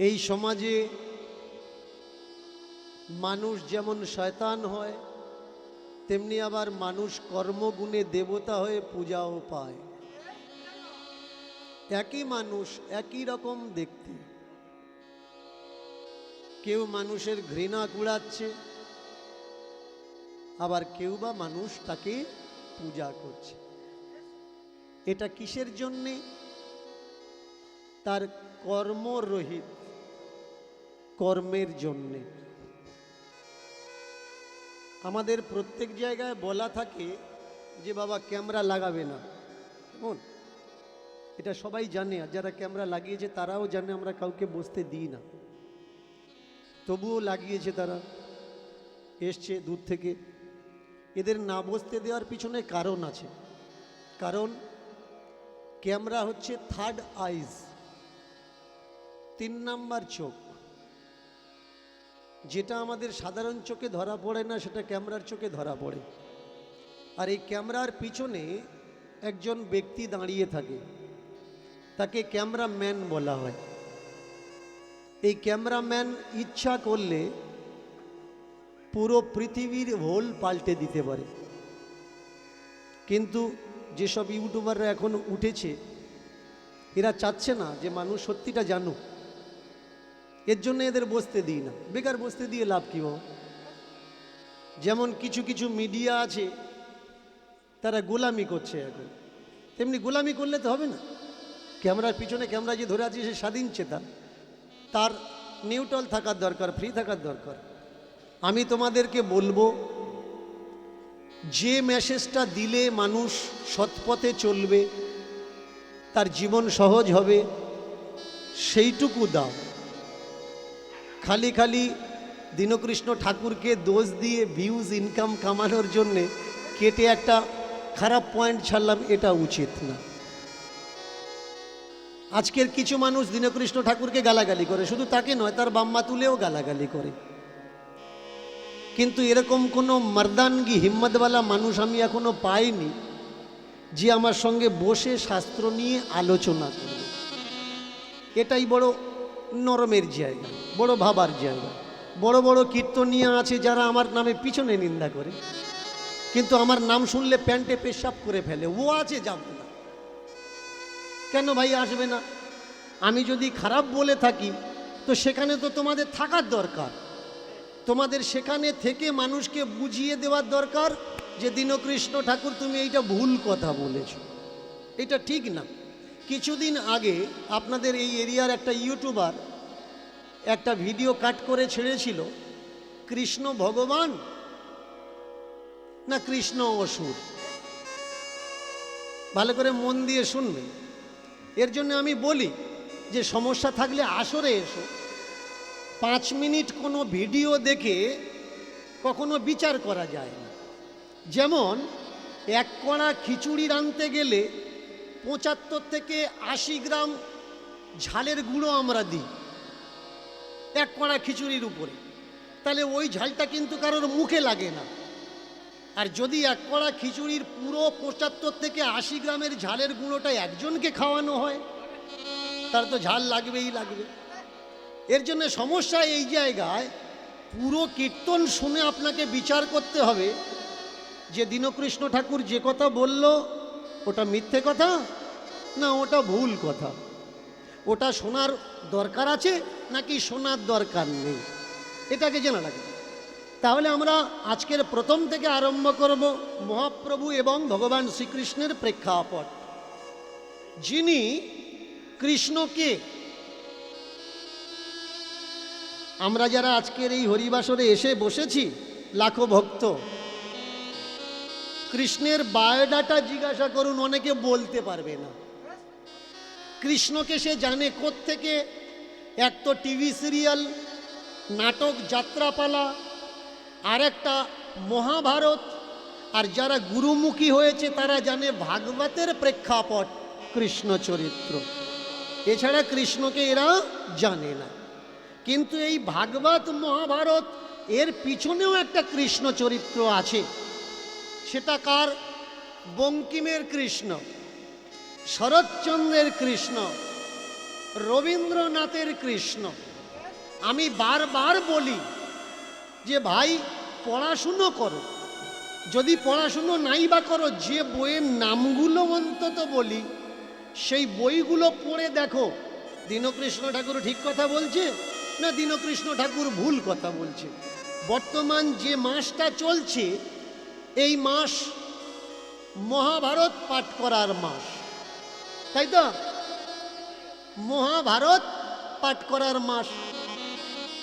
এই সমাজে মানুষ যেমন শয়তান হয়, তেমনি আবার মানুষ কর্মগুণে দেবতা হয়ে পূজাও পায়। একই মানুষ, একই রকম দেখতে, কেউ মানুষের ঘৃণা কুড়াচ্ছে, আবার কেউ বা মানুষ তাকে পূজা করছে। এটা কিসের জন্যে? তার কর্মরহিত, কর্মের জন্যে। আমাদের প্রত্যেক জায়গায় বলা থাকে যে বাবা ক্যামেরা লাগাবে না, কেমন? এটা সবাই জানে, আর যারা ক্যামেরা লাগিয়েছে তারাও জানে আমরা কাউকে বসতে দিই না, তবুও লাগিয়েছে, তারা এসছে দূর থেকে। এদের না বসতে দেওয়ার পিছনে কারণ আছে। কারণ ক্যামেরা হচ্ছে থার্ড আইজ, 3 নাম্বার চোখ। যেটা আমাদের সাধারণ চোখে ধরা পড়ে না, সেটা ক্যামেরার চোখে ধরা পড়ে। আর এই ক্যামেরার পিছনে একজন ব্যক্তি দাঁড়িয়ে থাকে, তাকে ক্যামেরাম্যান বলা হয়। এই ক্যামেরাম্যান ইচ্ছা করলে পুরো পৃথিবীর হোল পাল্টে দিতে পারে। কিন্তু যেসব ইউটিউবাররা এখন উঠেছে, এরা চাচ্ছে না যে মানুষ সত্যিটা জানুক, এর জন্য এদের বসতে দিই না। বেকার বসতে দিয়ে লাভ কি? যেমন কিছু কিছু মিডিয়া আছে, তারা গোলামি করছে এখন, তেমনি গোলামি করলে তো হবে না। ক্যামেরার পিছনে ক্যামেরা যে ধরে আছে সে স্বাধীন চেতা, তার নিউট্রাল থাকার দরকার, ফ্রি থাকার দরকার। আমি তোমাদেরকে বলবো, যে মেসেজটা দিলে মানুষ সৎপথে চলবে, তার জীবন সহজ হবে, সেইটুকু দাও। খালি খালি দীনকৃষ্ণ ঠাকুরকে দোষ দিয়ে ভিউজ ইনকাম কামানোর জন্যে কেটে একটা খারাপ পয়েন্ট ছাড়লাম, এটা উচিত না। আজকের কিছু মানুষ দীনকৃষ্ণ ঠাকুরকে গালাগালি করে, শুধু তাকে নয়, তার বাম্মা তুলেও গালাগালি করে। কিন্তু এরকম কোনো মর্দানগি হিম্মতওয়ালা মানুষ আমি এখনো পাইনি যে আমার সঙ্গে বসে শাস্ত্র নিয়ে আলোচনা করবে। এটাই বড় নরমের জায়গা, বড় ভাবার জায়গা। বড় বড় কীর্তনিয়া আছে যারা আমার নামে পিছনে নিন্দা করে, কিন্তু আমার নাম শুনলে প্যান্টে পেশাব করে ফেলে। ও আছে, যাবে না কেন ভাই? আসবে না। আমি যদি খারাপ বলে থাকি তো সেখানে তো তোমাদের থাকার দরকার, তোমাদের সেখানে থেকে মানুষকে বুঝিয়ে দেওয়ার দরকার যে দীনকৃষ্ণ ঠাকুর তুমি এইটা ভুল কথা বলেছ, এটা ঠিক না। কিছুদিন আগে আপনাদের এই এরিয়ার একটা ইউটিউবার একটা ভিডিও কাট করে ছেড়েছিল, কৃষ্ণ ভগবান না কৃষ্ণ অসুর। ভালো করে মন দিয়ে শুনবেন। এর জন্য আমি বলি যে সমস্যা থাকলে আসরে এসো। 5 মিনিট কোনো ভিডিও দেখে কখনো বিচার করা যায় না। যেমন 1 কড়া খিচুড়ি রাঁধতে গেলে 75 থেকে 80 গ্রাম ঝালের গুঁড়ো আমরা দিই 1 কড়া খিচুড়ির উপরে, তাহলে ওই ঝালটা কিন্তু কারোর মুখে লাগে না। আর যদি 1 কড়া খিচুড়ির পুরো 75 থেকে 80 গ্রামের ঝালের গুঁড়োটা একজনকে খাওয়ানো হয়, তার তো ঝাল লাগবেই লাগবে। এর জন্য সমস্যা এই জায়গায়, পুরো কীর্তন শুনে আপনাকে বিচার করতে হবে যে দীনকৃষ্ণ ঠাকুর যে কথা বলল ওটা মিথ্যে কথা না ওটা ভুল কথা, ওটা শোনার দরকার আছে নাকি শোনার দরকার নেই, এটাকে জানা লাগে। তাহলে আমরা আজকের প্রথম থেকে আরম্ভ করব মহাপ্রভু এবং ভগবান শ্রীকৃষ্ণের প্রেক্ষাপট। যিনি কৃষ্ণকে, আমরা যারা আজকের এই হরিবাসরে এসে বসেছি লাখো ভক্ত, কৃষ্ণের বায়োডাটা জিজ্ঞাসা করুন, অনেকে বলতে পারবে না। কৃষ্ণকে সে জানে কোত্থেকে? এক তো টিভি সিরিয়াল, নাটক, যাত্রাপালা, আর একটা মহাভারত, আর যারা গুরুমুখী হয়েছে তারা জানে ভাগবতের প্রেক্ষাপট, কৃষ্ণ চরিত্র। এছাড়া কৃষ্ণকে এরা জানে না। কিন্তু এই ভাগবত মহাভারত এর পিছনেও একটা কৃষ্ণ চরিত্র আছে। সেটা কার? বঙ্কিমের কৃষ্ণ, শরৎচন্দ্রের কৃষ্ণ, রবীন্দ্রনাথের কৃষ্ণ। আমি বারবার বলি যে ভাই পড়াশুনো করো, যদি পড়াশুনো নাই বা করো, যে বইয়ের নামগুলো অন্তত বলি সেই বইগুলো পড়ে দেখো দীনকৃষ্ণ ঠাকুর ঠিক কথা বলছে না দীনকৃষ্ণ ঠাকুর ভুল কথা বলছে। বর্তমান যে মাসটা চলছে এই মাস মহাভারত পাঠ করার মাস, তাই তো? মহাভারত পাঠ করার মাস।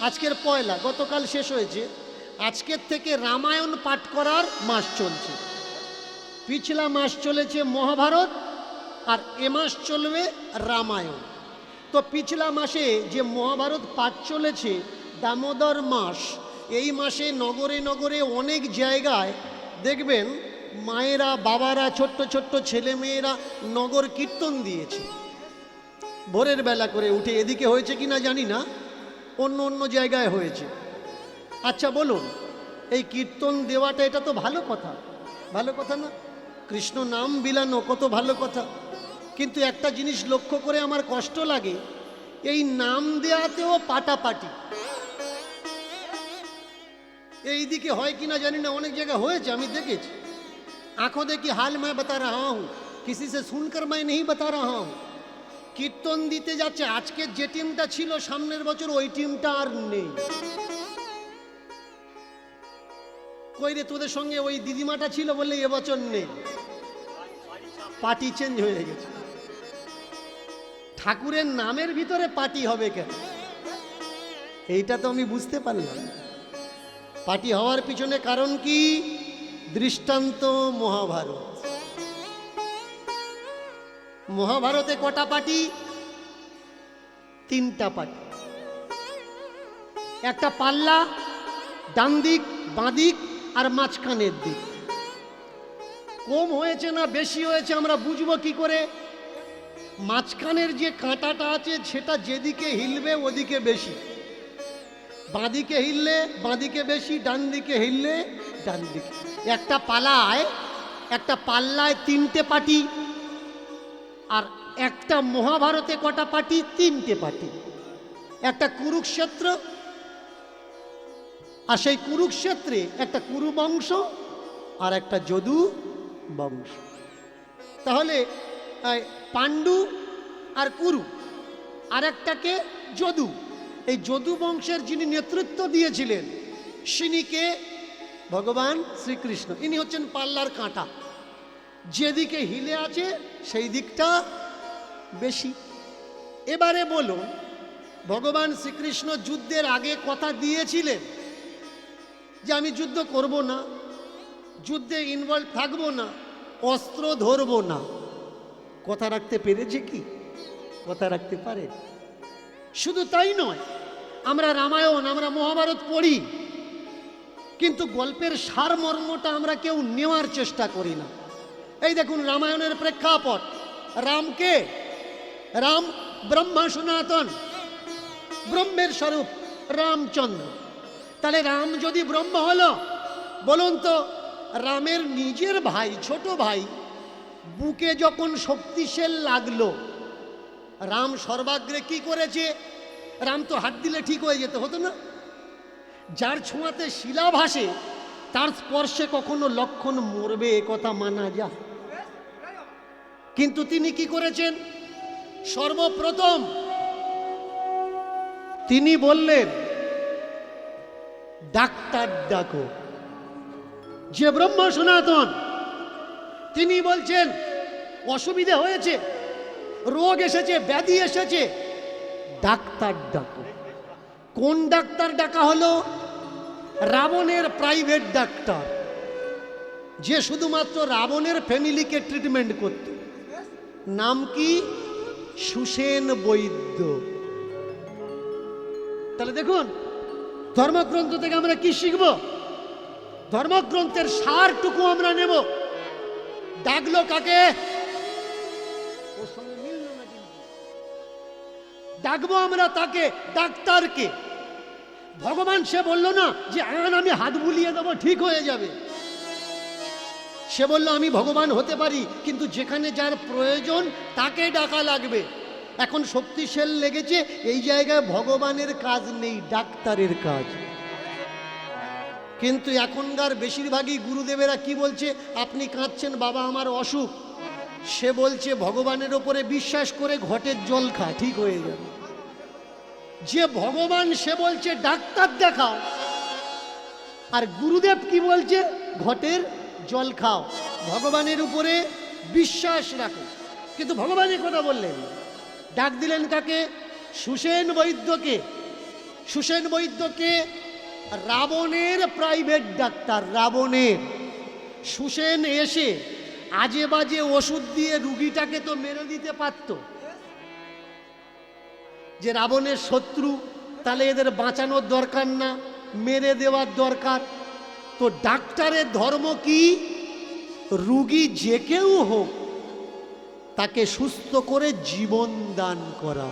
আজকের পয়লা, গতকাল শেষ হয়েছে, আজকের থেকে রামায়ণ পাঠ করার মাস চলছে। পিছলা মাস চলেছে মহাভারত আর এ মাস চলবে রামায়ণ। তো পিছলা মাসে যে মহাভারত পাঠ চলেছে দামোদর মাস, এই মাসে নগরে নগরে অনেক জায়গায় দেখবেন মায়েরা বাবারা ছোট্ট ছোট্ট ছেলে মেয়েরা নগর কীর্তন দিয়েছে ভোরের বেলা করে উঠে। এদিকে হয়েছে কি না জানি না, অন্য অন্য জায়গায় হয়েছে। আচ্ছা বলুন, এই কীর্তন দেওয়াটা এটা তো ভালো কথা, ভালো কথা না? কৃষ্ণ নাম বিলানো কত ভালো কথা। কিন্তু একটা জিনিস লক্ষ্য করে আমার কষ্ট লাগে, এই নাম দেওয়াতেও পাটাপাটি। এই দিকে হয় কি না জানি না, অনেক জায়গায় হয়েছে, আমি দেখেছি। आंखों देखी हाल मैं बता रहा हूं, किसी से सुनकर मैं नहीं बता रहा हूं। কীর্তন দিতে যাচ্ছে, আজকে যে টিমটা ছিল সামনের বছর ওই টিমটা আর নেই। কই রে তোদের সঙ্গে ওই দিদিমাটা ছিল বললে এবছর নেই, পার্টি চেঞ্জ হয়ে গেছে। ঠাকুরের নামের ভিতরে পার্টি হবে কেন? এইটা তো আমি বুঝতে পারলাম। পার্টি হওয়ার পিছনে কারণ কি? দৃষ্টান্ত মহাভারত। মহাভারতে কটা পার্টি? 3টা পার্টি। একটা পাল্লা, ডান দিক বাঁ দিক আর মাঝখানের দিক। কম হয়েছে না বেশি হয়েছে আমরা বুঝবো কি করে? মাঝখানের যে কাঁটাটা আছে সেটা যেদিকে হিলবে ওদিকে বেশি, বাঁদিকে হিললে বাঁদিকে বেশি, ডান দিকে হিললে ডান দিকে। একটা পাল্লায় 3টে পার্টি, আর একটা মহাভারতে কটা পার্টি? 3টে পার্টি। একটা কুরুক্ষেত্র, আর সেই কুরুক্ষেত্রে একটা কুরু বংশ আর একটা যদু বংশ। তাহলে পাণ্ডু আর কুরু, আর একটাকে যদু। এই যদু বংশের যিনি নেতৃত্ব দিয়েছিলেন সিনিকে ভগবান শ্রীকৃষ্ণ। ইনি হচ্ছেন পাল্লার কাঁটা, যেদিকে হিলে আছে সেই দিকটা বেশি। এবারে বলুন, ভগবান শ্রীকৃষ্ণ যুদ্ধের আগে কথা দিয়েছিলেন যে আমি যুদ্ধ করব না, যুদ্ধে ইনভলভ থাকব না, অস্ত্র ধরব না। কথা রাখতে পেরেছে কি? কথা রাখতে পারে? শুধু তাই নয়, আমরা রামায়ণ আমরা মহাভারত পড়ি, কিন্তু গল্পের সারমর্মটা আমরা কেউ নেওয়ার চেষ্টা করি না। এই দেখুন রামায়ণের প্রেক্ষাপট, রামকে, রাম ব্রহ্মা সনাতন, ব্রহ্মের স্বরূপ রামচন্দ্র। তাহলে রাম যদি ব্রহ্ম হলো, বলুন তো রামের নিজের ভাই, ছোট ভাই বুকে যখন শক্তিশাল লাগলো, রাম সর্বাগ্রে কি করেছে? রাম তো হাত দিলে ঠিক হয়ে যেতে হতো না? যার ছোঁয়াতে শিলা ভাসে তার স্পর্শে কখনো লক্ষণ মরবে, এ কথা মানা যায়। কিন্তু তিনি কি করেছেন? সর্বপ্রথম তিনি বললেন ডাক্তার ডাকো। যে ব্রহ্মা সনাতন তিনি বলছেন অসুবিধা হয়েছে, রোগ এসেছে, ব্যাধি এসেছে, ডাক্তার ডাকো। কোন ডাক্তার ডাকা হলো? রাবণের প্রাইভেট ডাক্তার, যে শুধুমাত্র রাবণের ফ্যামিলিকে ট্রিটমেন্ট করত। নাম কি? সুসেন বৈদ্য। তাহলে দেখুন ধর্মগ্রন্থ থেকে আমরা কি শিখব? ধর্মগ্রন্থের সারটুকু আমরা নেব। ডাকলো কাকে? ওর সঙ্গে মিলল না, কিন্তু ডাকবো আমরা তাকে, ডাক্তারকে। ভগবান সে বলল না যে আমি হাত বুলিয়ে দেবো ঠিক হয়ে যাবে। সে বলল আমি ভগবান হতে পারি, কিন্তু যেখানে যার প্রয়োজন তাকে ডাকা লাগবে। এখন শক্তি সেল লেগেছে, এই জায়গায় ভগবানের কাজ নেই, ডাক্তারের কাজ। কিন্তু এখনকার বেশিরভাগই গুরুদেবেরা কি বলছে, আপনি কাঁদছেন বাবা আমার অসুখ, সে বলছে ভগবানের ওপরে বিশ্বাস করে ঘটের জল খা, ঠিক হয়ে যাবে। যে ভগবান সে বলছে ডাক্তার দেখাও, আর গুরুদেব কি বলছে, ঘটের জল খাও, ভগবানের উপরে বিশ্বাস রাখো। কিন্তু ভগবানের কথা বললেন, ডাক দিলেন কাকে, সুসেন বৈদ্যকে। সুসেন বৈদ্যকে রাবণের প্রাইভেট ডাক্তার, রাবণের। সুসেন এসে আজে বাজে ওষুধ দিয়ে রুগীটাকে তো মেরে দিতে পারত, যে রাবণের শত্রু, তাহলে এদের বাঁচানোর দরকার না, মেরে দেওয়ার দরকার। তো ডাক্তারের ধর্ম কি, রুগী যে কেউ হোক তাকে সুস্থ করে জীবন দান করা,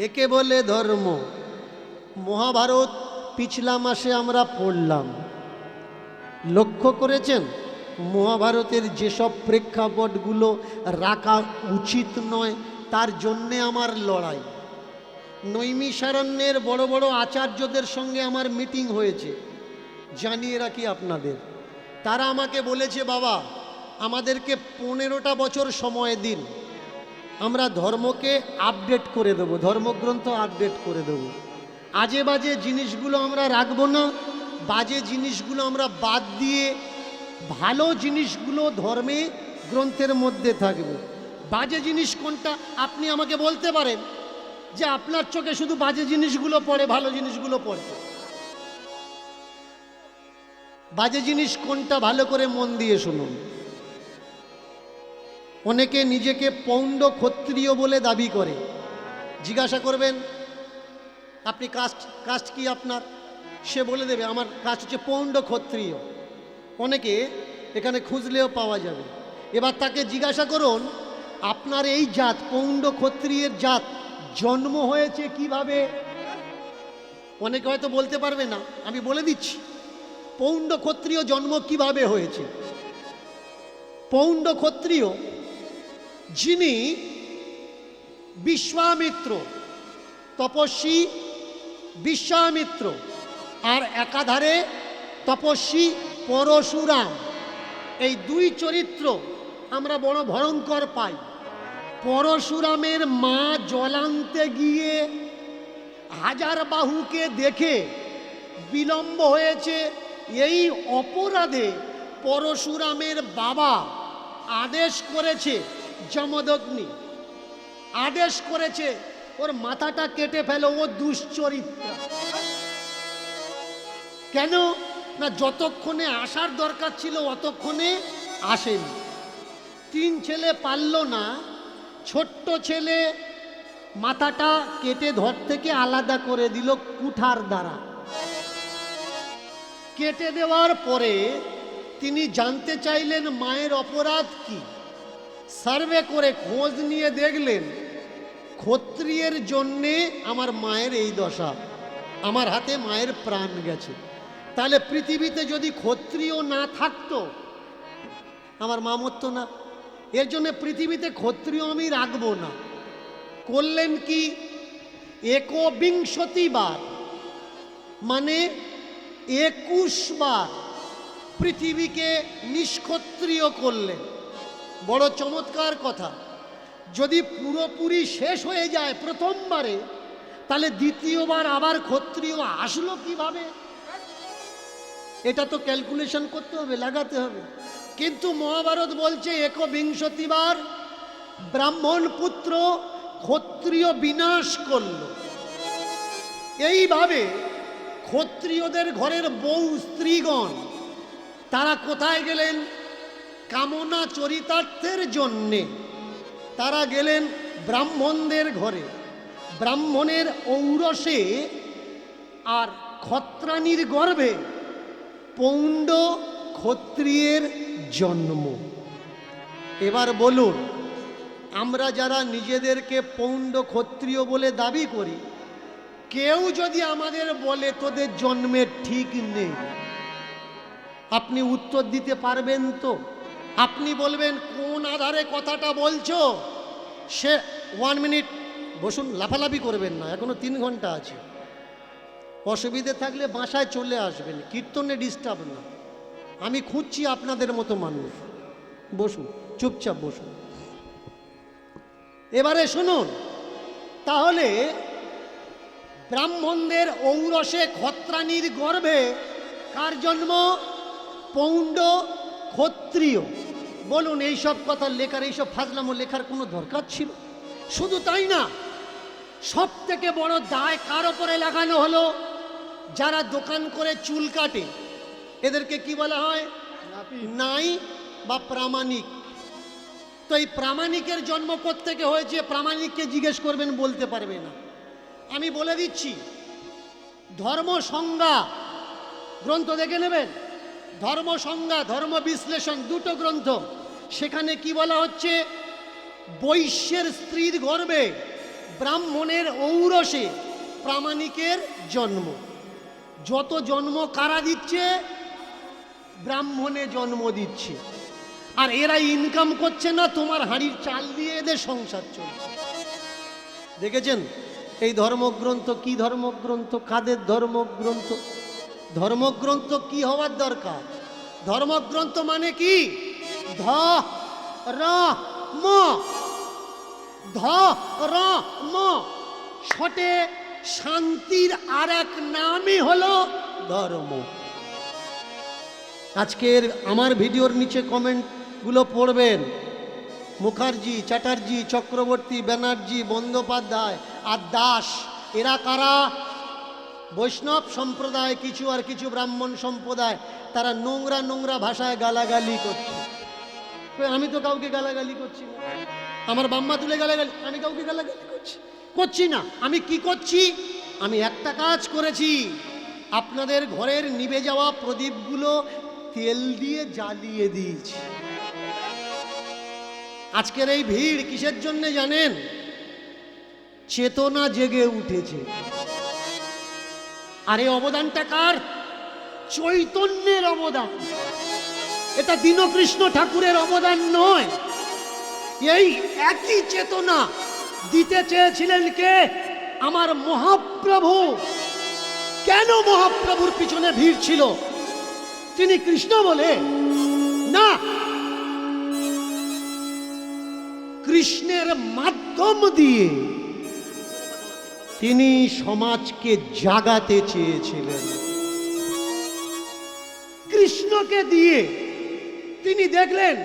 একে বলে ধর্ম। মহাভারত পিছলা মাসে আমরা পড়লাম, লক্ষ্য করেছেন মহাভারতের যেসব প্রেক্ষাপটগুলো রাখা উচিত নয়, তার জন্যে আমার লড়াই। নৈমিষারণ্যের বড় বড় আচার্যদের সঙ্গে আমার মিটিং হয়েছে, জানিয়ে রাখি আপনাদের। তারা আমাকে বলেছে, বাবা আমাদেরকে 15টা বছর সময় দিন, আমরা ধর্মকে আপডেট করে দেবো, ধর্মগ্রন্থ আপডেট করে দেবো। আজে বাজে জিনিসগুলো আমরা রাখবো না, বাজে জিনিসগুলো আমরা বাদ দিয়ে ভালো জিনিসগুলো ধর্মে গ্রন্থের মধ্যে থাকবে। বাজে জিনিস কোনটা আপনি আমাকে বলতে পারেন, যে আপনার চোখে শুধু বাজে জিনিসগুলো পড়ে, ভালো জিনিসগুলো পড়ে। বাজে জিনিস কোনটা ভালো করে মন দিয়ে শুনুন। অনেকে নিজেকে পৌণ্ড ক্ষত্রিয় বলে দাবি করে, জিজ্ঞাসা করবেন আপনি কাস্ট কি আপনার, সে বলে দেবে আমার কাস্ট হচ্ছে পৌণ্ড ক্ষত্রিয়। অনেকে এখানে খুঁজলেও পাওয়া যাবে। এবার তাকে জিজ্ঞাসা করুন আপনার এই জাত, পৌণ্ড ক্ষত্রিয়ের জাত, জন্ম হয়েছে কিভাবে। অনেকে হয়তো বলতে পারবে না, আমি বলে দিচ্ছি পৌণ্ড ক্ষত্রিয় জন্ম কিভাবে হয়েছে। পৌণ্ড ক্ষত্রিয় যিনি বিশ্বামিত্র, তপস্বী বিশ্বামিত্র, আর একাধারে তপস্বী পরশুরাম, এই দুই চরিত্র আমরা বড় ভয়ঙ্কর পাই। পরশুরামের মা জলান্তে গিয়ে হাজার বাহুকে দেখে বিলম্ব হয়েছে, এই অপরাধে পরশুরামের বাবা আদেশ করেছে, যমদগ্নি আদেশ করেছে ওর মাথাটা কেটে ফেলো, ও দুশ্চরিত্র। কেন না, যতক্ষণে আসার দরকার ছিল অতক্ষণে আসেনি। 3 ছেলে পারল না, ছোট্ট ছেলে মাথাটা কেটে ধর থেকে আলাদা করে দিল কুঠার দ্বারা। কেটে দেওয়ার পরে তিনি জানতে চাইলেন মায়ের অপরাধ কি। সার্ভে করে খোঁজ নিয়ে দেখলেন ক্ষত্রিয়ের জন্যে আমার মায়ের এই দশা, আমার হাতে মায়ের প্রাণ গেছে। তাহলে পৃথিবীতে যদি ক্ষত্রিয় না থাকতো আমার মা মরতো না, এর জন্য পৃথিবীতে ক্ষত্রিয় আমি রাখবো না। করলেন কি, 21 বার মানে 21 বার পৃথিবীকে নিষ্ক্ষত্রিয় করলেন। বড় চমৎকার কথা। যদি পুরোপুরি শেষ হয়ে যায় প্রথমবারে, তাহলে দ্বিতীয়বার আবার ক্ষত্রিয় আসলো কিভাবে? এটা তো ক্যালকুলেশন করতে হবে, লাগাতে হবে। কিন্তু মহাভারত বলছে 21 বার ব্রাহ্মণ পুত্র ক্ষত্রিয় বিনাশ করল। এইভাবে ক্ষত্রিয়দের ঘরের বউ স্ত্রীগণ তারা কোথায় গেলেন? কামনা চরিতার্থের জন্যে তারা গেলেন ব্রাহ্মণদের ঘরে। ব্রাহ্মণের ঔরসে আর ক্ষত্রাণীর গর্ভে পৌণ্ড ক্ষত্রিয়ের জন্ম। এবার বলুন, আমরা যারা নিজেদেরকে পৌণ্ড ক্ষত্রিয় বলে দাবি করি, কেউ যদি আমাদের বলে তোদের জন্মের ঠিক নেই, আপনি উত্তর দিতে পারবেন তো? আপনি বলবেন কোন আধারে কথাটা বলছো? সে 1 মিনিট বসুন, লাফালাফি করবেন না, এখনো 3 ঘন্টা আছে। অসুবিধে থাকলে বাসায় চলে আসবেন, কীর্তনে ডিস্টার্ব না। আমি খুঁজছি আপনাদের মতো মানুষ। বসুন, চুপচাপ বসুন। এবারে শুনুন, তাহলে ব্রাহ্মণদের ঔরসে ক্ষত্রাণীর গর্ভে কার জন্ম? পৌণ্ড ক্ষত্রিয়। বলুন, এইসব কথা লেখার, এইসব ফাজলামো লেখার কোনো দরকার ছিল? শুধু তাই না, সব থেকে বড় দায় কার ওপরে লাগানো হলো? যারা দোকান করে চুল কাটে, এদেরকে কি বলা হয়? নাই বা প্রামাণিক। তো এই প্রামাণিকের জন্ম কোত্থেকে হয়েছে? প্রামাণিককে জিজ্ঞেস করবেন, বলতে পারবে না। আমি বলে দিচ্ছি, ধর্ম সংজ্ঞা গ্রন্থ দেখে নেবেন, ধর্ম সংজ্ঞা, ধর্ম বিশ্লেষণ, দুটো গ্রন্থ। সেখানে কি বলা হচ্ছে? বৈশ্যের স্ত্রীর গর্ভে ব্রাহ্মণের ঔরসে প্রামাণিকের জন্ম। যত জন্ম কারা দিচ্ছে? ব্রাহ্মণে জন্ম দিচ্ছে। আর এরা ইনকাম করছে না, তোমার হাঁড়ির চাল দিয়ে এদের সংসার চলছে। দেখেছেন এই ধর্মগ্রন্থ কি ধর্মগ্রন্থ? কাদের ধর্মগ্রন্থ? ধর্মগ্রন্থ কি হওয়ার দরকার? ধর্মগ্রন্থ মানে কি? ধ র ম, ধ র ম, ছটে শান্তির আর এক নামই হলো ধর্ম। আজকের আমার ভিডিওর নিচে কমেন্টগুলো পড়বেন। মুখার্জি, চ্যাটার্জি, চক্রবর্তী, ব্যানার্জি, বন্দ্যোপাধ্যায় আর দাস, এরা কারা? বৈষ্ণব সম্প্রদায় কিছু, আর কিছু ব্রাহ্মণ সম্প্রদায়। তারা নোংরা নোংরা ভাষায় গালাগালি করছে। আমি তো কাউকে গালাগালি করছি না। আমার বাম্মা তুলে গালাগালি, আমি কাউকে গালাগালি করছি না। আমি কি করছি? আমি একটা কাজ করেছি, আপনাদের ঘরের নিভে যাওয়া প্রদীপগুলো তেল দিয়ে জ্বালিয়ে দিয়েছি। আজকের এই ভিড় কিসের জন্য জানেন? চেতনা জেগে উঠেছে। আর এই অবদানটা কার? চৈতন্যের অবদান। এটা দীনকৃষ্ণ ঠাকুরের অবদান নয়। এই একই চেতনা দিতে চেয়েছিলেন কে? আমার মহাপ্রভু। কেন মহাপ্রভুর পিছনে ভিড় ছিল? তিনি কৃষ্ণ বলে না, কৃষ্ণের মাধ্যম দিয়ে তিনি সমাজকে জাগাতে চেয়েছিলেন। কৃষ্ণকে দিয়ে তিনি দেখলেন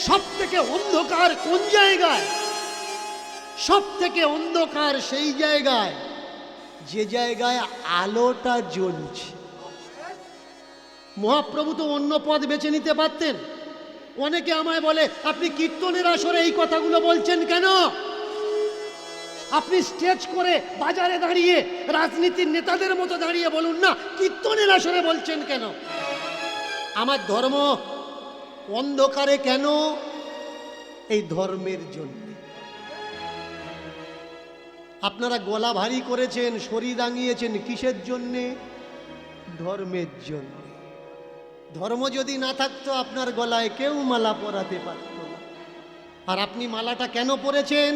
সব থেকে অন্ধকার কোন জায়গায়? সব থেকে অন্ধকার সেই জায়গায় যে জায়গায় আলোটা জ্বলছে। মহাপ্রভু তো অন্য পথ বেছে নিতে পারতেন। অনেকে আমায় বলে, আপনি কীর্তনের আসরে এই কথাগুলো বলছেন কেন? আপনি স্টেজ করে বাজারে দাঁড়িয়ে রাজনীতির নেতাদের মতো দাঁড়িয়ে বলুন না, কীর্তনের আসরে বলছেন কেন? আমার ধর্ম অন্ধকারে কেন? এই ধর্মের জন্য। আপনারা গলা ভারী করেছেন, শরীর রাঙিয়েছেন, কিসের জন্যে? ধর্মের জন্য। ধর্ম যদি না থাকতো আপনার গলায় কেউ মালা পরাতে পারত না। আর আপনি মালাটা কেন পরেছেন?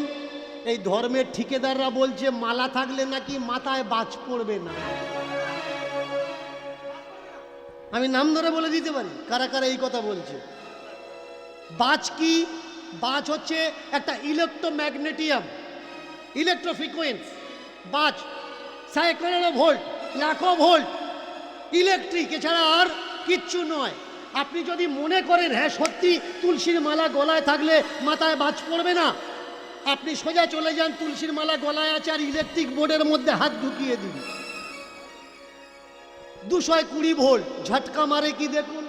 এই ধর্মের ঠিকাদাররা বলছে মালা থাকলে নাকি মাথায় বাজ পড়বে না। আমি নাম ধরে বলে দিতে পারি কারা কারা এই কথা বলছে। বাজ কি? বাজ হচ্ছে একটা ইলেকট্রোম্যাগনেটিয়াম, ইলেকট্রোফ্রিকোয়েন্স। বাজ সাইকেলের ভোল্ট, লাখো ভোল্ট, ইলেকট্রিক, এছাড়া আর কিচ্ছু নয়। আপনি যদি মনে করেন হ্যাঁ সত্যি তুলসীর মালা গলায় থাকলে মাথায় বাজ পড়বে না, আপনি সোজা চলে যান, তুলসীর মালা গলায় আছে আর ইলেকট্রিক বোর্ডের মধ্যে হাত ঢুকিয়ে দিন, 220 ভোল্ট ঝটকা মারে কি দেখুন।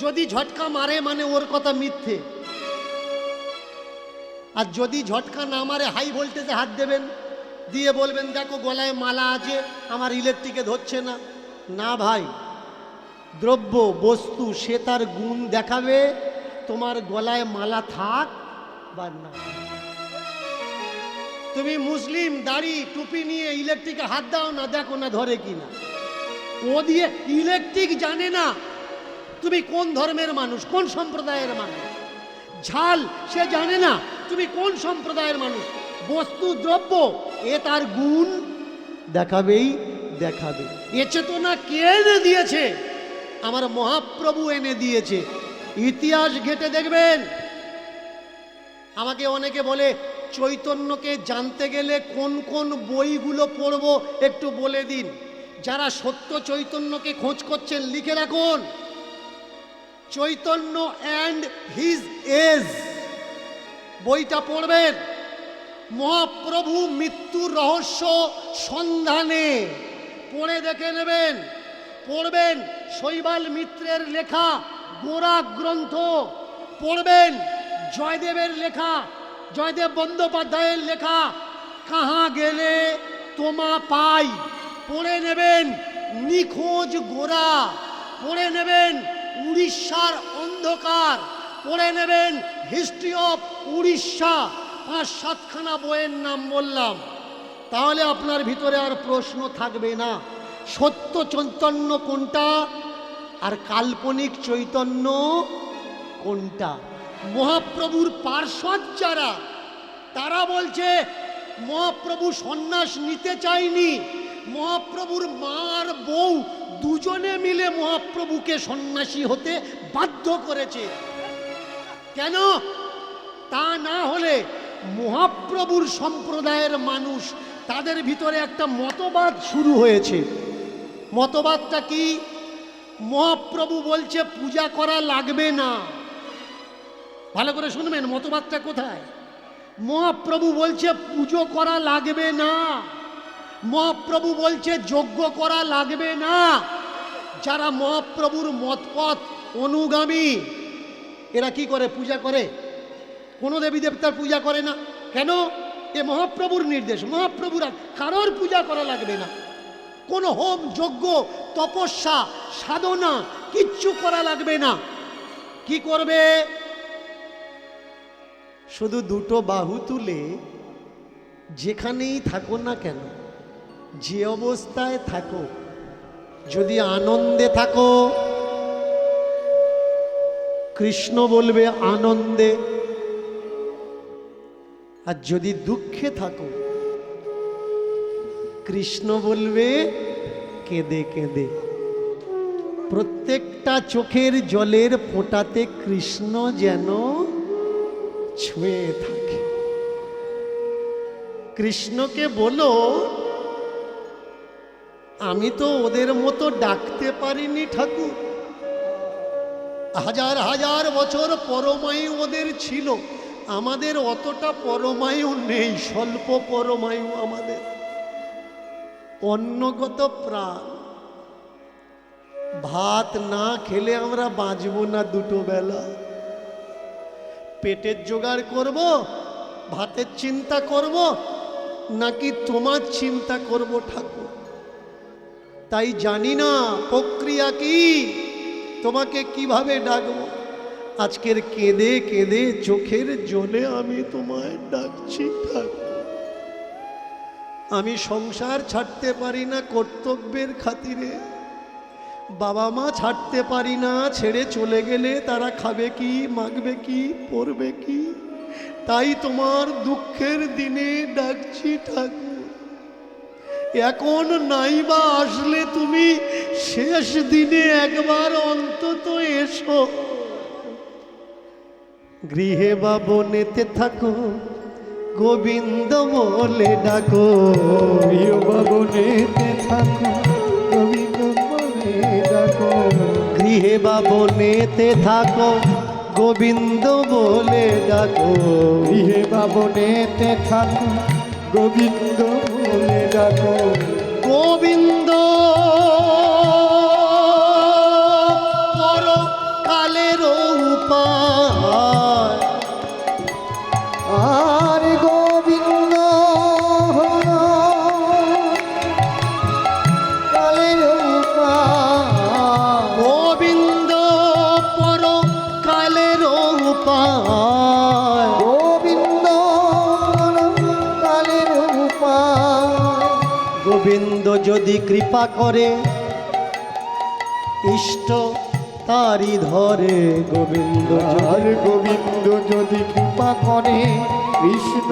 যদি ঝটকা মারে মানে ওর কথা মিথ্যে, আর যদি ঝটকা না মারে হাই ভোল্টেজে হাত দেবেন, দিয়ে বলবেন দেখো গলায় মালা আছে, আমার ইলেকট্রিকে ধরছে না। না ভাই, দ্রব্য বস্তু সে তার গুণ দেখাবে, তোমার গলায় মালা থাক বা না। তুমি মুসলিম দাড়ি টুপি নিয়ে ইলেকট্রিকে হাত দাও না, দেখো না ধরে কিনা। ও দিয়ে ইলেকট্রিক জানে না তুমি কোন ধর্মের মানুষ, কোন সম্প্রদায়ের মানুষ। ঝাল সে জানে না তুমি কোন সম্প্রদায়ের মানুষ। বস্তু দ্রব্য এ তার গুণ দেখাবেই দেখাবে। এ চেতনা কে এনে দিয়েছে? আমার মহাপ্রভু এনে দিয়েছে। ইতিহাস ঘেঁটে দেখবেন। আমাকে অনেকে বলে চৈতন্যকে জানতে গেলে কোন কোন বইগুলো পড়ব একটু বলে দিন। যারা সত্য চৈতন্যকে খোঁজ করছেন লিখে রাখুন, চৈতন্য অ্যান্ড হিজ এজ বইটা পড়বেন। মহাপ্রভু মৃত্যুর রহস্য সন্ধানে পড়ে দেখে নেবেন। পড়বেন শৈবাল মিত্রের লেখা গোরা গ্রন্থ, পড়বেন জয়দেবের লেখা, জয়দেব বন্দ্যোপাধ্যায়ের লেখা কাহা গেলে তোমা পাই, পড়ে নেবেন নিখোঁজ গোরা, পড়ে নেবেন উড়িষ্যার অন্ধকার, পড়ে নেবেন হিস্ট্রি অফ উড়িষ্যা। 5-7খানা বইয়ের নাম বললাম, তাহলে আপনার ভিতরে আর প্রশ্ন থাকবে না সত্য চৈতন্য কোনটা আর কাল্পনিক চৈতন্য কোনটা। মহাপ্রভুর পার্ষদ যারা, তারা বলছে মহাপ্রভু সন্ন্যাস নিতে চায়নি, মহাপ্রভুর মা আর বউ দুজনে মিলে মহাপ্রভুকে সন্ন্যাসী হতে বাধ্য করেছে। কেন? তা না হলে মহাপ্রভুর সম্প্রদায়ের মানুষ, তাদের ভিতরে একটা মতবাদ শুরু হয়েছে। মতবাদটা কি? মহাপ্রভু বলছে পূজা করা লাগবে না। ভালো করে শুনবেন, মতবাদটা কোথায়? মহাপ্রভু বলছে পুজো করা লাগবে না, মহাপ্রভু বলছে যজ্ঞ করা লাগবে না। যারা মহাপ্রভুর মতপথ অনুগামী, এরা কি করে? পূজা করে? কোনো দেবী দেবতার পূজা করে না। কেন? এ মহাপ্রভুর নির্দেশ। মহাপ্রভুর কারোর পূজা করা লাগবে না, কোনো হোম যজ্ঞ তপস্যা সাধনা কিচ্ছু করা লাগবে না। কি করবে? শুধু দুটো বাহু তুলে যেখানেই থাকো না কেন, যে অবস্থায় থাকো, যদি আনন্দে থাকো কৃষ্ণ বলবে আনন্দে, আর যদি দুঃখে থাকো কৃষ্ণ বলবে কেঁদে কেঁদে। প্রত্যেকটা চোখের জলের ফোঁটাতে কৃষ্ণ যেন ছুঁয়ে থাকে। কৃষ্ণকে বলো আমি তো ওদের মতো ডাকতে পারিনি ঠাকুর, হাজার হাজার বছর পরমায়ু ওদের ছিল, আমাদের অতটা পরমায়ু নেই, স্বল্প পরমায়ু আমাদের। অন্নগত প্রাণ, ভাত না খেলে আমরা বাঁচব না দুটো বেলা। পেটের জোগাড় করব, ভাতের চিন্তা করব, নাকি তোমার চিন্তা করব ঠাকুর? তাই জানি না প্রক্রিয়া কি, তোমাকে কিভাবে ডাকবো। আজকের কেঁদে কেঁদে চোখের জলে আমি তোমায় ডাকছি ঠাকুর। আমি সংসার ছাড়তে পারি না কর্তব্যের খাতিরে, বাবা মা ছাড়তে পারি না, ছেড়ে চলে গেলে তারা খাবে কি, মাগবে কি, পরবে কি। তাই তোমার দুঃখের দিনে ডাকছি ঠাকুর। এখন নাইবা আসলে তুমি শেষ দিনে একবার অন্তত এসো। গৃহে বা বনেতে থাকো গোবিন্দ বলে ডাকো, গৃহ বা বনেতে থাকো গোবিন্দ বলে ডাকো, গৃহে বা বনেতে থাকো গোবিন্দ বলে ডাকো, গৃহে বা বনেতে থাকো গোবিন্দ বলে ডাকো। গোবিন্দ পরকালের উপায়, আর গোবিন্দ কালের উপায়, গোবিন্দ পরকালের উপায়, গোবিন্দ কালের উপায়। গোবিন্দ যদি কৃপা করে ইষ্ট তারি ধরে, গোবিন্দ আর গোবিন্দ যদি কৃপা করে কৃষ্ণ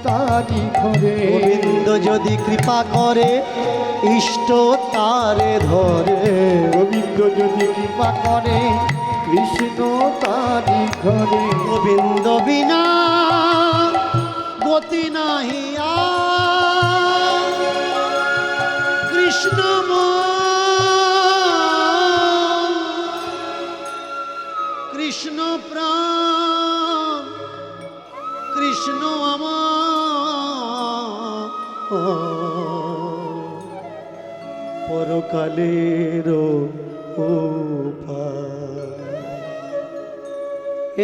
তারি ঘরে গোবিন্দ যদি কৃপা করে ইষ্ট তারে ধরে। গোবিন্দ যদি কৃপা করে কৃষ্ণ তারি ঘরে গোবিন্দ বিনা গতি নাহি আর, কৃষ্ণ মন, কৃষ্ণ প্রাণ, কৃষ্ণ আমার পরকালের উপায়।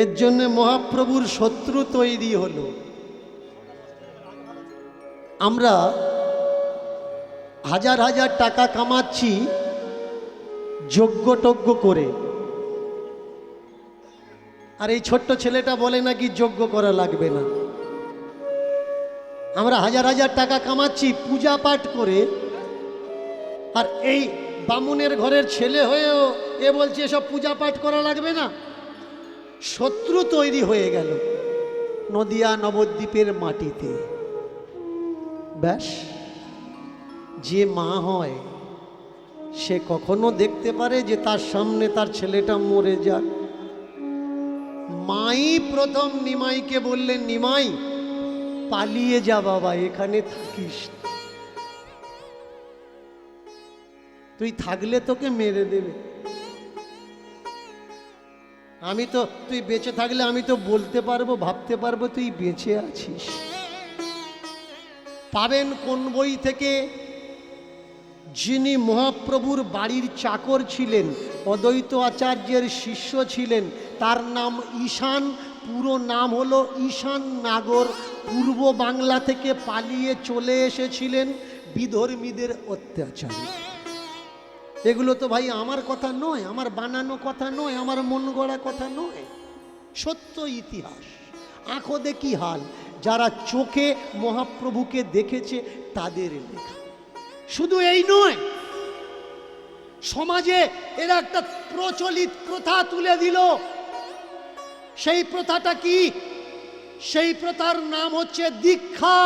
এর জন্য মহাপ্রভুর শত্রু তৈরি হলো। আমরা হাজার হাজার টাকা কামাচ্ছি যজ্ঞ করে, আর এই ছোট্ট ছেলেটা বলে নাকি যজ্ঞ করা লাগবে না। আমরা হাজার হাজার টাকা কামাচ্ছি পূজা পাঠ করে, আর এই বামুনের ঘরের ছেলে হয়েও এ বলছে এসব পূজা পাঠ করা লাগবে না। শত্রু তৈরি হয়ে গেল নদিয়া নবদ্বীপের মাটিতে। ব্যাস, যে মা হয় সে কখনো দেখতে পারে যে তার সামনে তার ছেলেটা মরে যাক। মাই প্রথম নিমাইকে বললেন, নিমাই পালিয়ে যা বাবা, এখানে থাকিস না। তুই থাকলে তোকে মেরে দেবে। তুই বেঁচে থাকলে আমি তো বলতে পারবো, ভাবতে পারবো তুই বেঁচে আছিস। পাবেন কোন বই থেকে? যিনি মহাপ্রভুর বাড়ির চাকর ছিলেন, অদ্বৈত আচার্যের শিষ্য ছিলেন, তার নাম ঈশান। পুরো নাম হলো ঈশান নাগর। পূর্ব বাংলা থেকে পালিয়ে চলে এসেছিলেন বিধর্মীদের অত্যাচারে। এগুলো তো ভাই আমার কথা নয়, আমার বানানো কথা নয়, আমার মন গড়া কথা নয়, সত্য ইতিহাস। আঁখো দেখি হাল, যারা চোখে মহাপ্রভুকে দেখেছে তাদের লেখা। শুধু এই নয়, সমাজে এরা একটা প্রচলিত প্রথা তুলে দিল। সেই প্রথাটা কি? সেই প্রথার নাম হচ্ছে দীক্ষা।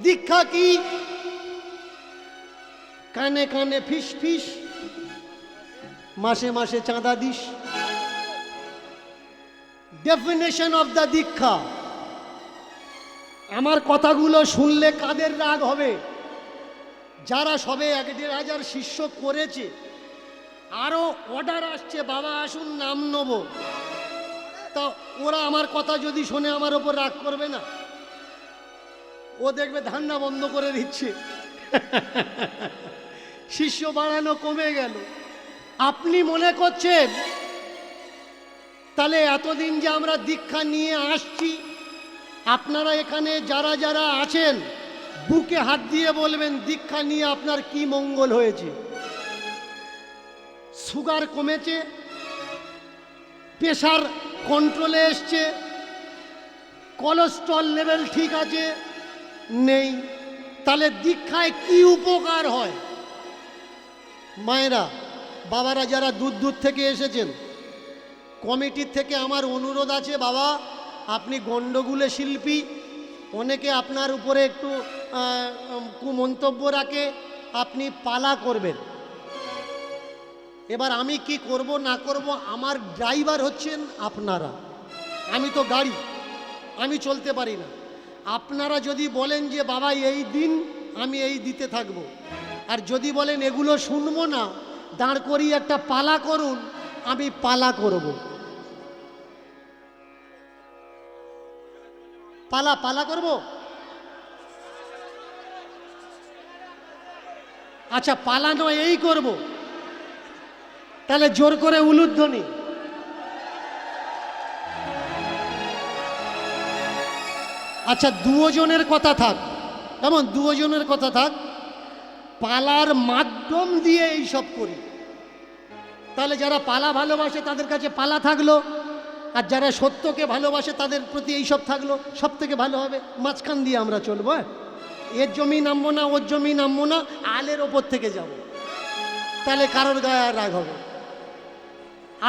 দীক্ষা কি? কানে কানে ফিস ফিস, মাসে মাসে চাঁদা দিস। ডেফিনেশন অফ দ্য দীক্ষা। আমার কথাগুলো শুনলে কাদের রাগ হবে? যারা সবে ১,৫০০ শিষ্য করেছে, আরো অর্ডার আসছে বাবা আসুন নাম নেব, তা ওরা আমার কথা যদি শোনে আমার ওপর রাগ করবে না? ও দেখবে ধান্না বন্ধ করে দিচ্ছে, শিষ্য বাড়ানো কমে গেল। আপনি মনে করছেন তাহলে এতদিন যে আমরা দীক্ষা নিয়ে আসছি, আপনারা এখানে যারা যারা আছেন বুকে হাত দিয়ে বলবেন দীক্ষা নিয়ে আপনার কি মঙ্গল হয়েছে? সুগার কমেছে, প্রেশার কন্ট্রোলে এসছে, কোলেস্ট্রল লেভেল ঠিক আছে? নেই। তাহলে দীক্ষায় কি উপকার হয়? মায়েরা, বাবারা যারা দূর থেকে এসেছেন, কমিটির থেকে আমার অনুরোধ আছে, বাবা আপনি গণ্ডগোলে শিল্পী, অনেকে আপনার উপরে একটু কুমন্তব্য রাখে, আপনি পালা করবেন। এবার আমি কি করব না করব, আমার ড্রাইভার হচ্ছেন আপনারা। আমি তো গাড়ি, আমি চলতে পারি না। আপনারা যদি বলেন যে বাবা এই দিন, আমি এই দিতে থাকব। আর যদি বলেন এগুলো শুনবো না, দাঁড় করিয়ে একটা পালা করুন, আমি পালা করব। পালা করব। আচ্ছা পালা নয়, এই করব। তাহলে জোর করে উলুধ্বনি। আচ্ছা দুজনের কথা থাক, কেমন? দুজনের কথা থাক, পালার মাধ্যম দিয়ে এই সব করি। তাহলে যারা পালা ভালোবাসে তাদের কাছে পালা থাকলো, আর যারা সত্যকে ভালোবাসে তাদের প্রতি এইসব থাকলো, সব থেকে ভালো হবে। মাঝখান দিয়ে আমরা চলবো। এর জমি নামবো না, ওর জমি নামবো না, আলের ওপর থেকে যাব, তাহলে কারোর গায়ে আর রাগ হবে।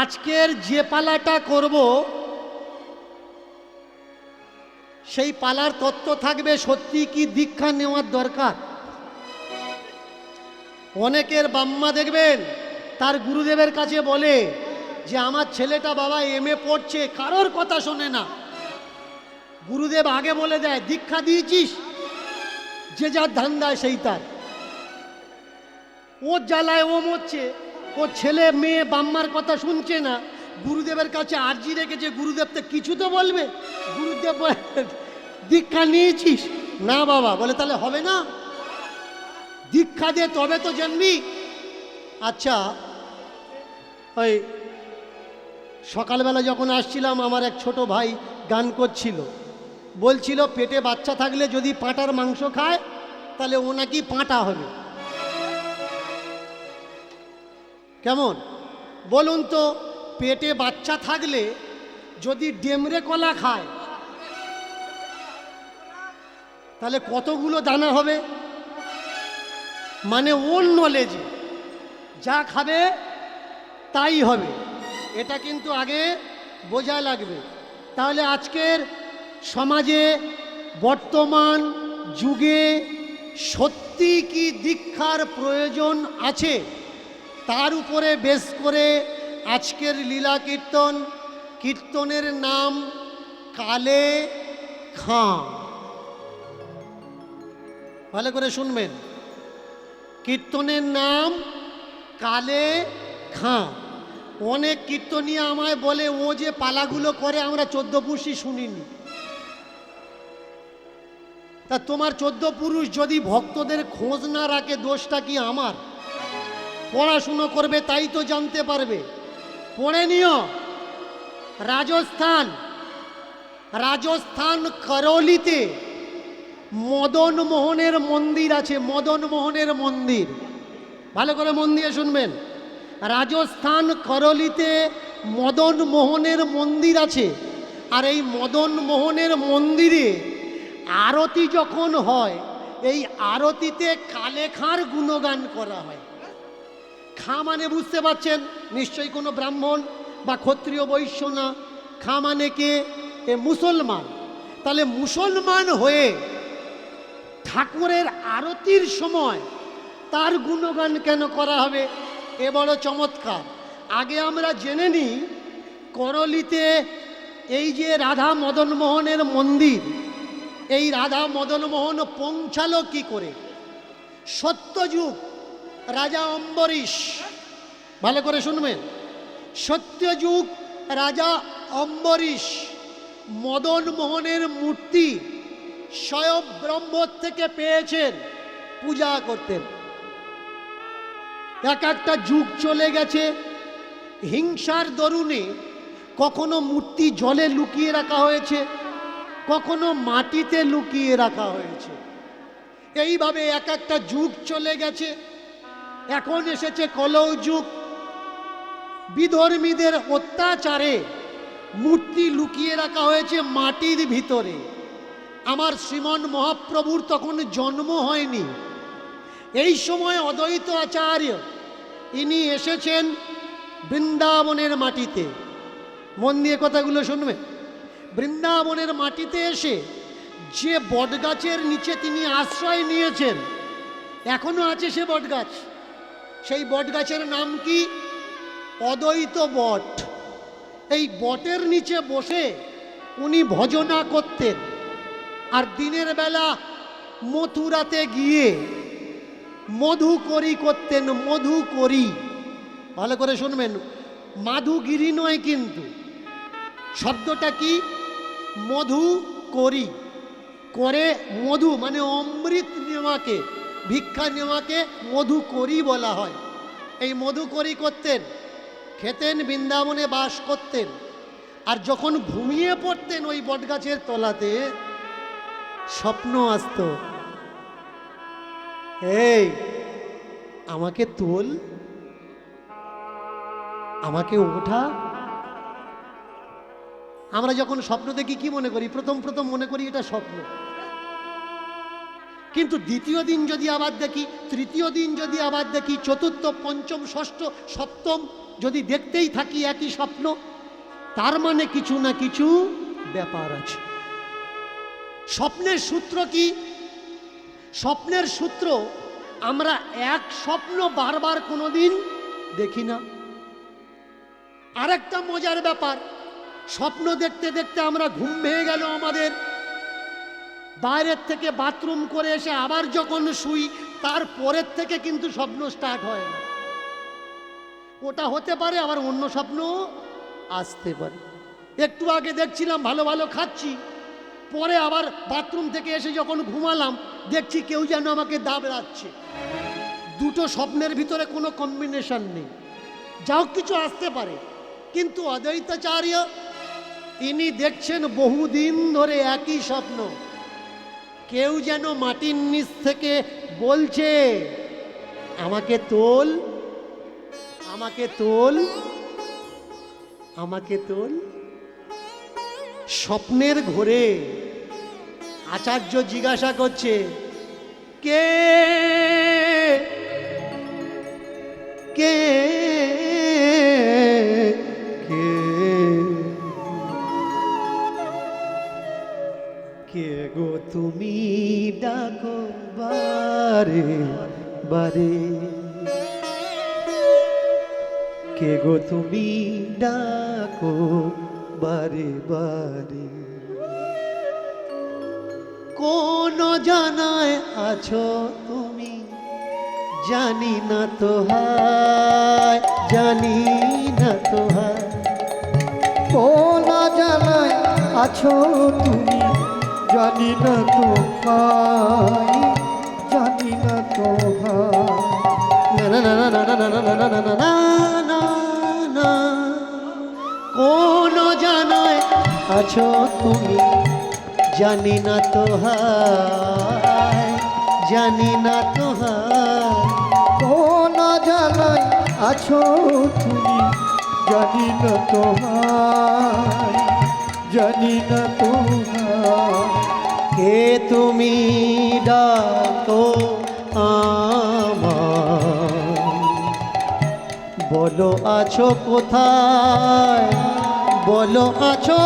আজকের যে পালাটা করব সেই পালার তত্ত্ব থাকবে সত্যি কি দীক্ষা নেওয়ার দরকার। অনেকের বাম্মা দেখবেন তার গুরুদেবের কাছে বলে যে আমার ছেলেটা বাবা এমএ পড়ছে, কারোর কথা শোনে না। গুরুদেব আগে বলে দেয় দীক্ষা দিয়েছিস, যে যার ধান্দায় সেই তার। ওর জ্বালায় ও মরছে, ওর ছেলে মেয়ে বাম্মার কথা শুনছে না। গুরুদেবের কাছে আর্জি রেখেছে, গুরুদেব তো কিছু তো বলবে। গুরুদেব বলে দীক্ষা নিয়েছিস? না বাবা। বলে তাহলে হবে না, দীক্ষা দে তবে তো জানবি। আচ্ছা, ওই সকালবেলা যখন আসছিলাম আমার এক ছোট ভাই গান করছিল, বলছিল পেটে বাচ্চা থাকলে যদি পাঁটার মাংস খায় তাহলে ও নাকি পাঁটা হবে। কেমন বলুন তো? পেটে বাচ্চা থাকলে যদি ডেমরে কলা খায় তাহলে কতগুলো দানা হবে? মানে ওর নলেজে যা খাবে তাই হবে, এটা কিন্তু আগে বোঝা লাগবে। তাহলে আজকের সমাজে বর্তমান যুগে সত্যি কি দীক্ষার প্রয়োজন আছে, তার উপরে বেশ করে আজকের লীলা কীর্তন। কীর্তনের নাম কালে খাঁ। ভালো করে শুনবেন, কীর্তনের নাম কালে খাঁ। অনেক কীর্তনীয় আমায় বলে ও যে পালাগুলো করে আমরা 14 পুরুষই শুনিনি। তা তোমার 14 পুরুষ যদি ভক্তদের খোঁজ না রাখে দোষটা কি আমার? পড়াশুনো করবে তাই তো জানতে পারবে। পড়ে নিও। রাজস্থান করলিতে মদন মোহনের মন্দির আছে। মদন মোহনের মন্দির ভালো করে মন দিয়ে শুনবেন। রাজস্থান করলিতে মদন মোহনের মন্দির আছে। আর এই মদন মোহনের মন্দিরে আরতি যখন হয়, এই আরতিতে কালে খাঁর গুণগান করা হয়। খাঁ মানে বুঝতে পারছেন নিশ্চয়ই কোনো ব্রাহ্মণ বা ক্ষত্রিয় বৈশ্য না। খাঁ মানে কে? এ মুসলমান। তাহলে মুসলমান হয়ে ঠাকুরের আরতির সময় তার গুণগান কেন করা হবে? এ বড় চমৎকার। আগে আমরা জেনে নিই করলিতে এই যে রাধা মদন মোহনের মন্দির, এই রাধা মদন মোহন পৌঁছালো কি করে? সত্যযুগ রাজা অম্বরীশ, ভালো করে শুনবেন, সত্যযুগ রাজা অম্বরীশ মদন মোহনের মূর্তি স্বয়ং ব্রহ্ম থেকে পেয়েছেন, পূজা করতেন। এক একটা যুগ চলে গেছে, হিংসার দরুনে কখনো মূর্তি জলে লুকিয়ে রাখা হয়েছে, কখনো মাটিতে লুকিয়ে রাখা হয়েছে। এইভাবে এক একটা যুগ চলে গেছে। এখন এসেছে কলৌ যুগ। বিধর্মীদের অত্যাচারে মূর্তি লুকিয়ে রাখা হয়েছে মাটির ভিতরে। আমার শ্রীমন মহাপ্রভুর তখন জন্ম হয়নি। এই সময় অদ্বৈত আচার্য ইনি এসেছেন বৃন্দাবনের মাটিতে। মন দিয়ে কথাগুলো শুনবেন। বৃন্দাবনের মাটিতে এসে যে বটগাছের নিচে তিনি আশ্রয় নিয়েছেন, এখনো আছে সে বটগাছ। সেই বটগাছের নাম কি? অদ্বৈত বট। এই বটের নিচে বসে উনি ভজনা করতেন। আর দিনের বেলা মথুরাতে গিয়ে মধুকরি করতেন। মধুকরি, ভালো করে শুনবেন, মাধুগিরি নয় কিন্তু। শব্দটা কি? মধুকরি। করে মধু মানে অমৃত নেওয়াকে, ভিক্ষা নেওয়াকে মধুকরি বলা হয়। এই মধুকরি করতেন, খেতেন, বৃন্দাবনে বাস করতেন। আর যখন ঘুমিয়ে পড়তেন ওই বটগাছের তলাতে, স্বপ্ন আসত, এই আমাকে তোল, আমাকে ওঠা। আমরা যখন স্বপ্ন দেখি কি মনে করি? প্রথম মনে করি এটা স্বপ্ন। কিন্তু দ্বিতীয় দিন যদি আবার দেখি, তৃতীয় দিন যদি আবার দেখি, চতুর্থ, পঞ্চম, ষষ্ঠ, সপ্তম, যদি দেখতেই থাকি একই স্বপ্ন, তার মানে কিছু না কিছু ব্যাপার আছে। স্বপ্নের সূত্র কি? স্বপ্নের সূত্র, আমরা এক স্বপ্ন বারবার কোনোদিন দেখি না। আরেকটা মজার ব্যাপার, স্বপ্ন দেখতে দেখতে আমরা ঘুম ভেঙে গেল আমাদের, বাইরের থেকে বাথরুম করে এসে আবার যখন শুই, তার পরের থেকে কিন্তু স্বপ্ন স্টার্ট হয় না। ওটা হতে পারে, আবার অন্য স্বপ্ন আসতে পারে। একটু আগে দেখছিলাম ভালো ভালো খাচ্ছি, পরে আবার বাথরুম থেকে এসে যখন ঘুমালাম দেখছি কেউ যেন আমাকে দাবড়াচ্ছে। দুটো স্বপ্নের ভিতরে কোনো কম্বিনেশন নেই। যাও কিছু আসতে পারে, কিন্তু অদ্বৈতাচার্য ইনি দেখছেন বহুদিন ধরে একই স্বপ্ন। কেউ যেন মাটির নিচ থেকে বলছে, আমাকে তোল, আমাকে তোল, আমাকে তোল। স্বপ্নের ঘোরে আচার্য জিজ্ঞাসা করছে, কে কে কে কে গো তুমি ডাকো বারে বারে, কে গো তুমি ডাকো বারে বারে, কোন জানায় আছো তুমি, জানি না তো হায়, জানি না তো হায়। কোন জানায় আছো তুমি, জানি না তো হায়, জানি না তো হায়। না না না না না না না না না না না না না, কোন জানায় আছো তুমি, জানি না তো হায়, জানি না তো হায়। কোন জানায় আছো তুমি, জানি না তো হায়, জানি না তো হায়। কে তুমি ডাকো আমায়, বলো আছো কোথায়, বলো আছো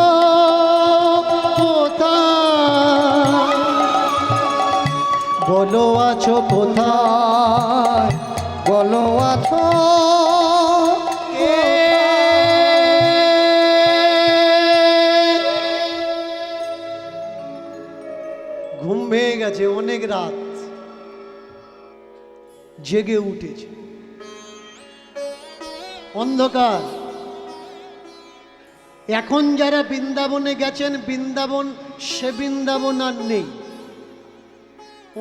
কোথায়, বলো আছো কোথায়, বলো আছো কে? ঘুম ভেঙে গেছে, অনেক রাত, জেগে উঠেছে, অন্ধকার। এখন যারা বৃন্দাবনে গেছেন, বৃন্দাবন সে বৃন্দাবন আর নেই,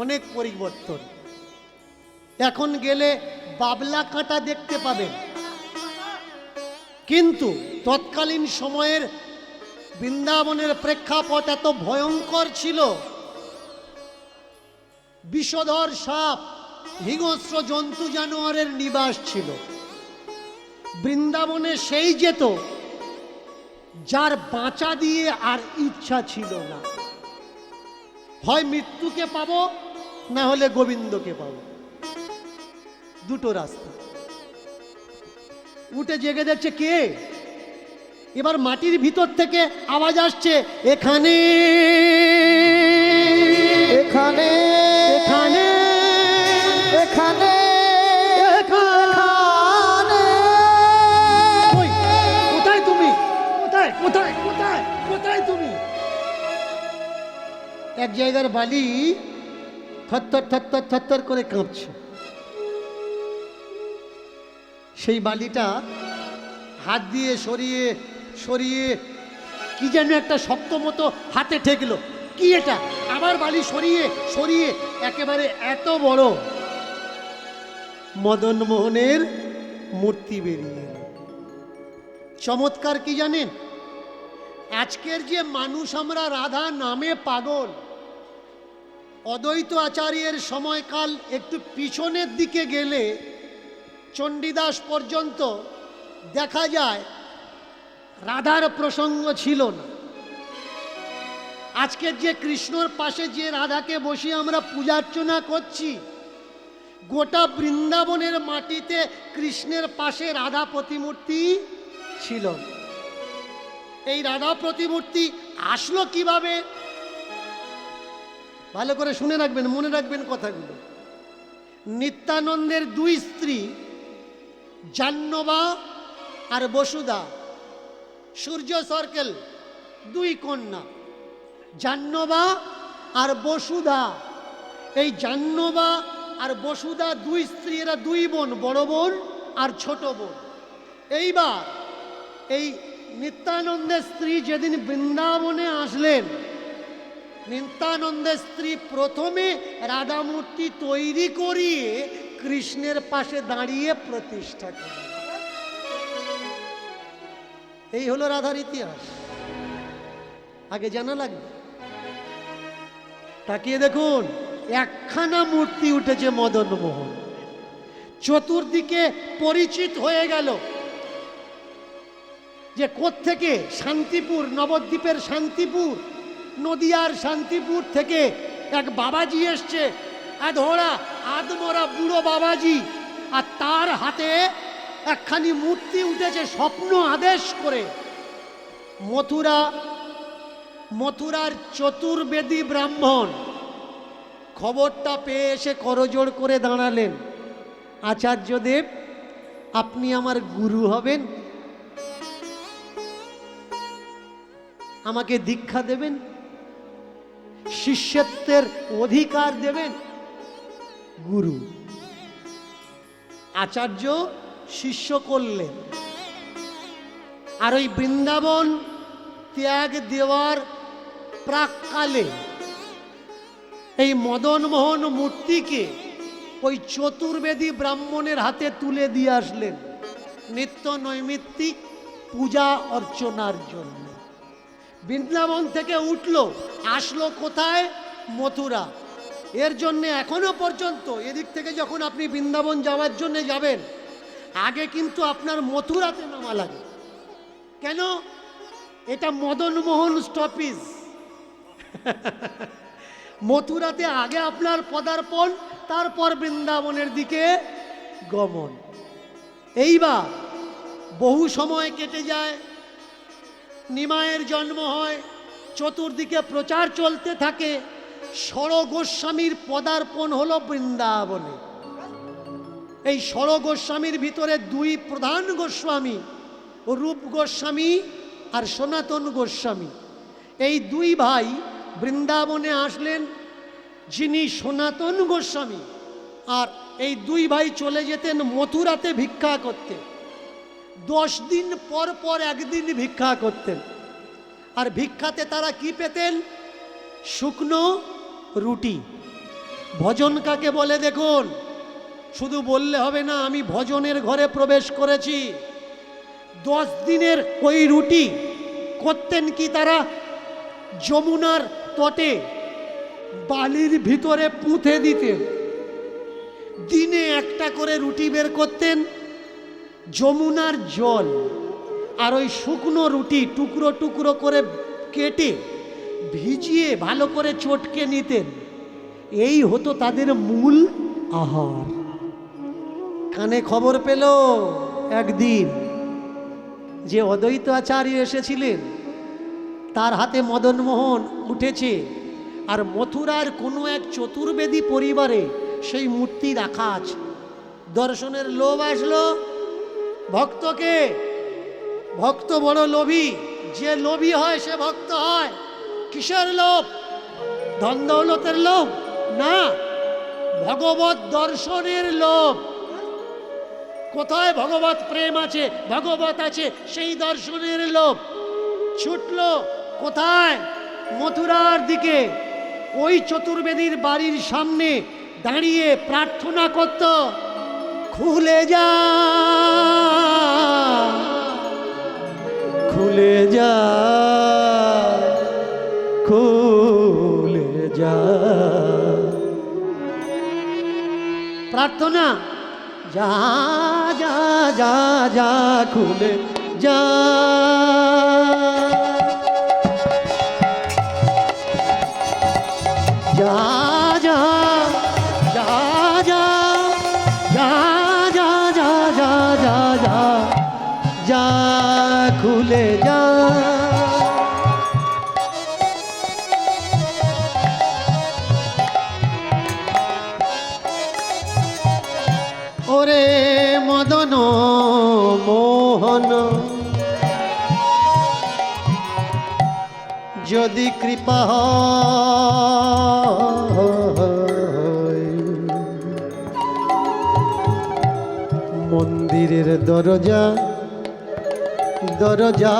অনেক পরিবর্তন। এখন গেলে বাবলা কাঁটা দেখতে পাবেন, কিন্তু তৎকালীন সময়ের বৃন্দাবনের প্রেক্ষাপট এত ভয়ঙ্কর ছিল, বিষধর সাপ, হিংস্র জন্তু জানোয়ারের নিবাস ছিল। বৃন্দাবনে সেই যেত যার বাঁচা দিয়ে আর ইচ্ছা ছিল না, হয় মৃত্যুকে পাবো, না হলে গোবিন্দকে পাবো, দুটো রাস্তা। উঠে জেগে যাচ্ছে কে? এবার মাটির ভিতর থেকে আওয়াজ আসছে, এখানে এখানে এখানে এখানে এখানে। কই? কোথায় তুমি? কোথায় কোথায় কোথায় কোথায় তুমি? এক জায়গার বালি থরথর থরথর থরথর করে কাঁপছে। সেই বালিটা হাত দিয়ে সরিয়ে সরিয়ে কি যেন একটা শক্ত মতো হাতে ঠেকলো। কি এটা? আবার বালি সরিয়ে সরিয়ে একেবারে এত বড় মদন মোহনের মূর্তি বেরিয়ে এলো। চমৎকার কি জানেন? আজকের যে মানুষ আমরা রাধা নামে পাগল, অদ্বৈত আচার্যের সময়কাল একটু পিছনের দিকে গেলে চণ্ডীদাস পর্যন্ত দেখা যায় রাধার প্রসঙ্গ ছিল না। আজকের যে কৃষ্ণর পাশে যে রাধাকে বসিয়ে আমরা পূজা অর্চনা করছি, গোটা বৃন্দাবনের মাটিতে কৃষ্ণের পাশে রাধা প্রতিমূর্তি ছিল। এই রাধা প্রতিমূর্তি আসলো কিভাবে? ভালো করে শুনে রাখবেন, মনে রাখবেন কথাগুলো। নিত্যানন্দের দুই স্ত্রী জাহ্নবা আর বসুধা, সূর্য সার্কেল, দুই কন্যা জাহ্নবা আর বসুধা। এই জাহ্নবা আর বসুধা দুই স্ত্রী, এরা দুই বোন, বড় বোন আর ছোট বোন। এইবার এই নিত্যানন্দের স্ত্রী যেদিন বৃন্দাবনে আসলেন, নিত্যানন্দের স্ত্রী প্রথমে রাধামূর্তি তৈরি করিয়ে কৃষ্ণের পাশে দাঁড়িয়ে প্রতিষ্ঠা করলেন। এই হলো রাধার ইতিহাস। আগে জানা লাগবে। তাকিয়ে দেখুন, একখানা মূর্তি উঠেছে মদন মোহন, চতুর্দিকে পরিচিত হয়ে গেল যে কোত্থেকে, শান্তিপুর, নবদ্বীপের শান্তিপুর, নদিয়ার শান্তিপুর থেকে এক বাবাজি এসছে, আধোড়া আদমরা বুড়ো বাবাজি, আর তার হাতে একখানি মূর্তি উঠেছে স্বপ্ন আদেশ করে। মথুরার চতুর্বেদী ব্রাহ্মণ খবরটা পেয়ে এসে করজোড় করে দাঁড়ালেন, আচার্যদেব আপনি আমার গুরু হবেন, আমাকে দীক্ষা দেবেন, শিষ্যত্বের অধিকার দেবেন। গুরু আচার্য শিষ্য করলেন। আর ওই বৃন্দাবন ত্যাগ দেওয়ার প্রাককালে এই মদনমোহন মূর্তিকে ওই চতুর্বেদী ব্রাহ্মণের হাতে তুলে দিয়ে আসলেন নিত্য নৈমিত্তিক পূজা অর্চনার জন্য। বৃন্দাবন থেকে উঠলো, আসলো কোথায়? মথুরা। এর জন্য এখনো পর্যন্ত এদিক থেকে যখন আপনি বৃন্দাবন যাওয়ার জন্য যাবেন, আগে কিন্তু আপনার মথুরাতে নামা লাগে। কেন? এটা মদনমোহন স্টপেজ। মথুরাতে আগে আপনার পদার্পণ, তারপর বৃন্দাবনের দিকে গমন। এইবার বহু সময় কেটে যায়, নিমায়ের জন্ম হয়, চতুর্দিকে প্রচার চলতে থাকে। ষড় গোস্বামীর পদার্পণ হলো বৃন্দাবনে। এই ষড় গোস্বামীর ভিতরে দুই প্রধান গোস্বামী, রূপ গোস্বামী আর সনাতন গোস্বামী। এই দুই ভাই বৃন্দাবনে আসলেন। যিনি সনাতন গোস্বামী, আর এই দুই ভাই চলে যেতেন মথুরাতে ভিক্ষা করতে। 10 দিন পর পর একদিন ভিক্ষা করতেন। আর ভিক্ষাতে তারা কি পেতেন? শুকনো রুটি। ভজন কাকে বলে দেখুন, শুধু বললে হবে না আমি ভজনের ঘরে প্রবেশ করেছি। 10 দিনের ওই রুটি করতেন কি তারা? যমুনার তটে বালির ভিতরে পুঁতে দিতেন। দিনে একটা করে রুটি বের করতেন, যমুনার জল আর ওই শুকনো রুটি টুকরো টুকরো করে কেটে ভিজিয়ে ভালো করে চটকে নিতেন। এই হতো তাদের মূল আহার। কানে খবর পেল একদিন যে অদ্বৈত আচার্য এসেছিলেন, তার হাতে মদনমোহন উঠেছে, আর মথুরার কোনো এক চতুর্বেদী পরিবারে সেই মূর্তি রাখা আছে। দর্শনের লোভ আসলো ভক্তকে। ভক্ত বড় লোভী, যে লোভী হয় সে ভক্ত হয়। কিসের লোভ? ধন দৌলতের লোভ না, ভগবত দর্শনের লোভ। কোথায় ভগবত প্রেম আছে, ভগবত আছে, সেই দর্শনের লোভ। ছুটলো কোথায়? মথুরার দিকে। ওই চতুর্বেদীর বাড়ির সামনে দাঁড়িয়ে প্রার্থনা করত, খুলে যা, খুলে যা, খুলে যা। প্রার্থনা, যা যা যা যা, খুলে যা। যা যা যা যা, ওরে মদন মোহন যদি কৃপা হয়, মন্দিরের দরজা দরজা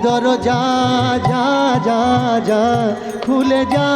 দরজা যা যা যা খুলে যা।